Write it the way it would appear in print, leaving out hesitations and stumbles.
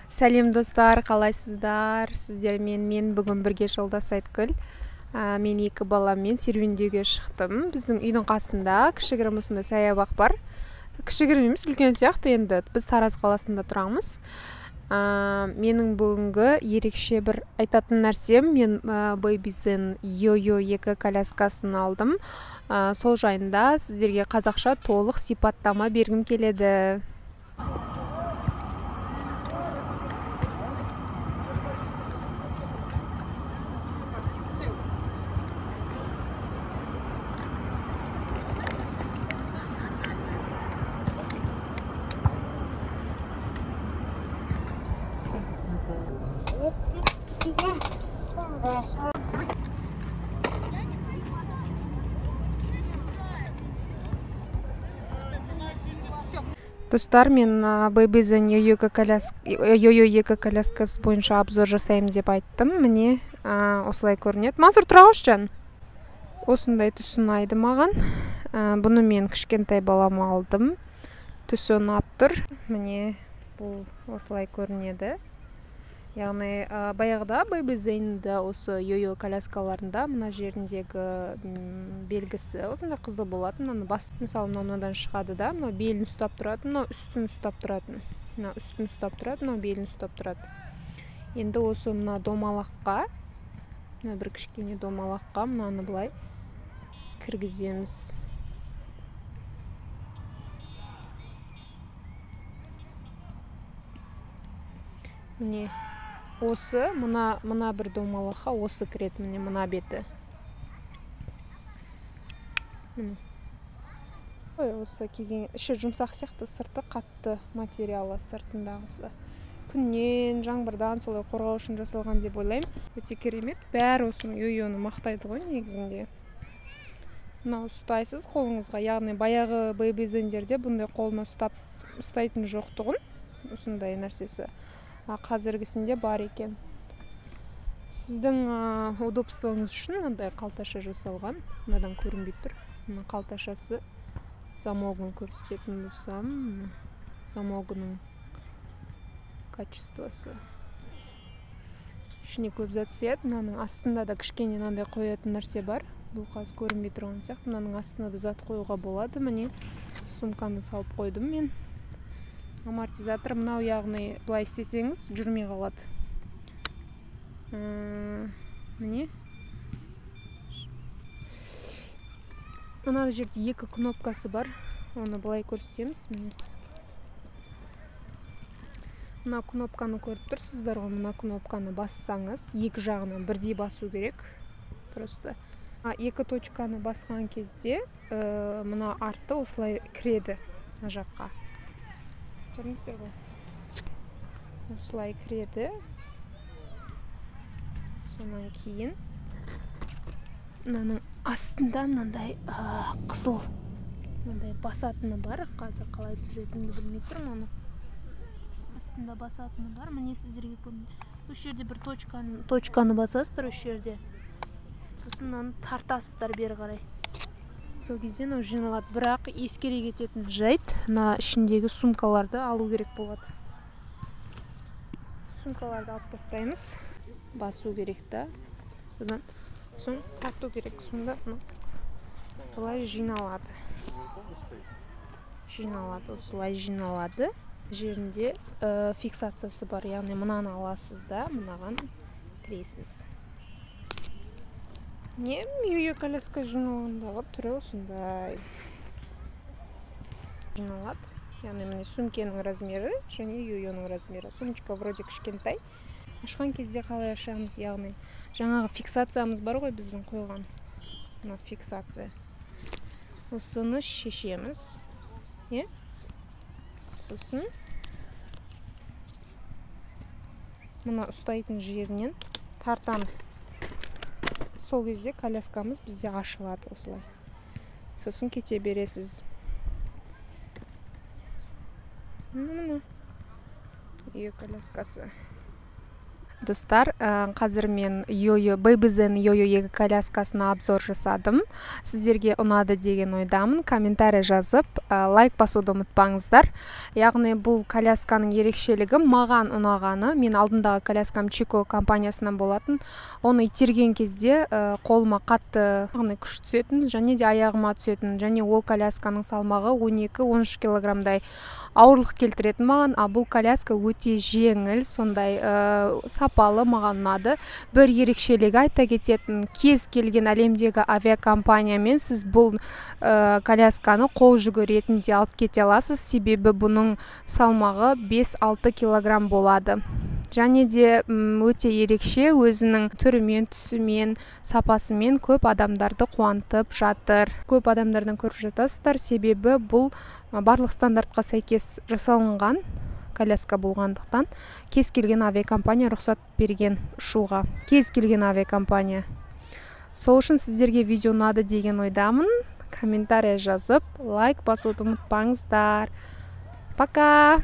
Сәлем достар, қалайсыздар? Сіздермен мен бүгін бірге жолдас Айткүл. Мен екі баламмен серуендеуге шықтым. Біздің үйдің қасында кішігірім осындай саябақ бар. Кішігірім емес, үлкен сияқты енді. Біз Тараз қаласында тұрамыз. Менің бүгінгі ерекше бір айтатын нәрсем, мен Babyzen Yo-Yo 2 коляскасын алдым. Сол жайында сіздерге қазақша толық сипаттама бергім келеді. Достар, мен Babyzen Yo-Yo 2 коляскасы бойынша обзор жасаймын деп айттым. Міне, осылай көрінеді. Мансұр, тұра қойшы жан. Осындай түсі ұнайды маған. Бұны мен кішкентай балама алдым. Түсі ұнап тұр. Міне, бұл осылай көрінеді. Яғни баяғыда Babyzen'да осы Yo-Yo коляскаларында мына жеріндегі белгісі осындай қызыл болатын. Мысалы, мынадан шығады да, мынау белін ұстап тұрады, мынау үстін ұстап тұратын. Мынау үстін ұстап тұрады, мынау белін ұстап тұрады. Енді осы мына домалаққа, мына бір кішкене домалаққа мынаны былай кіргіземіз. Міне, осы мына бір домалаққа осы кіреді, міне мына беті. Осы келген іші жұмсақ сияқты, сырты қатты материалы сыртындағысы. Күннен, жаңбырдан солай қорғау үшін жасалған деп ойлаймын. Өте керемет. Бәрі осының Yo-Yo'ны мақтайды ғой негізінде. Мынау ұстайсыз қолыңызға, яғни баяғы Babyzen'дерде бұндай қолына ұстайтын жоқ тұғын, осындай нәрсесі. Қазіргісінде бар екен. Сіздің удобствоңыз үшін мынандай қалташа жасалған. Мынадан көрінбей тұр. Мына қалташасы замогын көрсететін болсам, замогының качествосы. Ішіне көп зат сыяды. Мынаның астында да кішкене мынандай қоятын нәрсе бар. Бұл қазір көрінбей тұрған сияқты. Мынаның астына да зат қоюға болады. Міне сумканы салып қойдым мен. Амортизатор мынау, яғни былай істесеңіз жүрмей қалады. Міне. Мына жерде екі кнопкасы бар. Оны былай көрсетеміз. Мына кнопканы көріп тұрсыздар ғой, мына кнопканы бассаңыз, екі жағынан бірдей басу керек. Просто екі точканы басқан кезде мына арты осылай кіреді мына жаққа. Көрдіңіздер ғой? Осылай кіреді. Сонан кейін мынаның астында мынандай қызыл мынандай басатыны бар. Қазір қалай түсіретінімді білмей тұрмын оны. Астында басатыны бар. Міне сіздерге көрінеді. Осы жерде бір точканы басасыздар, осы жерде. Сосын мынаны тартасыздар бері қарай. Сол кезде мынау жиналады. Бірақ ескере кететін жайт, мына ішіндегі сумкаларды алу керек болады. Сумкаларды алып тастаймыз. Басу керек та. Содан соң тарту керек. Сонда осылай жиналады. Осылай жиналады. Жерінде фиксациясы бар. Яғни мынаны аласыз да, мынаған тірейсіз. Не, Yo-Yo коляска жиналғандағы түрі осындай жиналады. Яғни міне сумкенің размері және Yo-Yo'ның размері. Сумочка вроде кішкентай. Ашқан кезде қалай ашамыз, яғни жаңағы фиксациямыз бар ғой біздің қойған. Мына фиксация. Осыны шешеміз. Сосын мына ұстайтын жерінен тартамыз. Сол кезде коляскамыз бізде ашылады осылай. Сосын кете бересіз. Yo-Yo коляскасы. Достар, қазір мен Babyzen Йо-Йо 2 коляскасына обзор жасадым. Сіздерге ұнады деген ойдамын. Комментарий жазып, лайк басуды ұмытпаңыздар. Яғни бұл колясканың ерекшелігі маған ұнағаны, мен алдындағы коляскам Chico компаниясынан болатын. Оны итерген кезде қолыма қатты күш түсетін, және де аяғыма түсетін, және ол колясканың салмағы 12-13 килограмдай ауырлық келтіретін маған. А бұл коляска өте жеңіл, сондай сапалы, маған ұнады. Бір ерекшелігі айта кететін, кез келген әлемдегі авиакомпаниямен сіз бұл колясканы қол жүгі ретінде алып кете аласыз, себебі бұның салмағы 5-6 килограмм болады. Және де өте ерекше, өзінің түрімен, түсімен, сапасымен көп адамдарды қуантып жатыр. Көп адамдардан көріп жатасыздар, себебі бұл барлық стандартқа сәйкес жасалынған коляска болғандықтан кез келген авиакомпания рұқсат берген ұшуға. Кез келген авиакомпания. Сол үшін сіздерге видео ұнады деген ойдамын. Комментарий жазып, лайк басуды ұмытпаңыздар. Пока!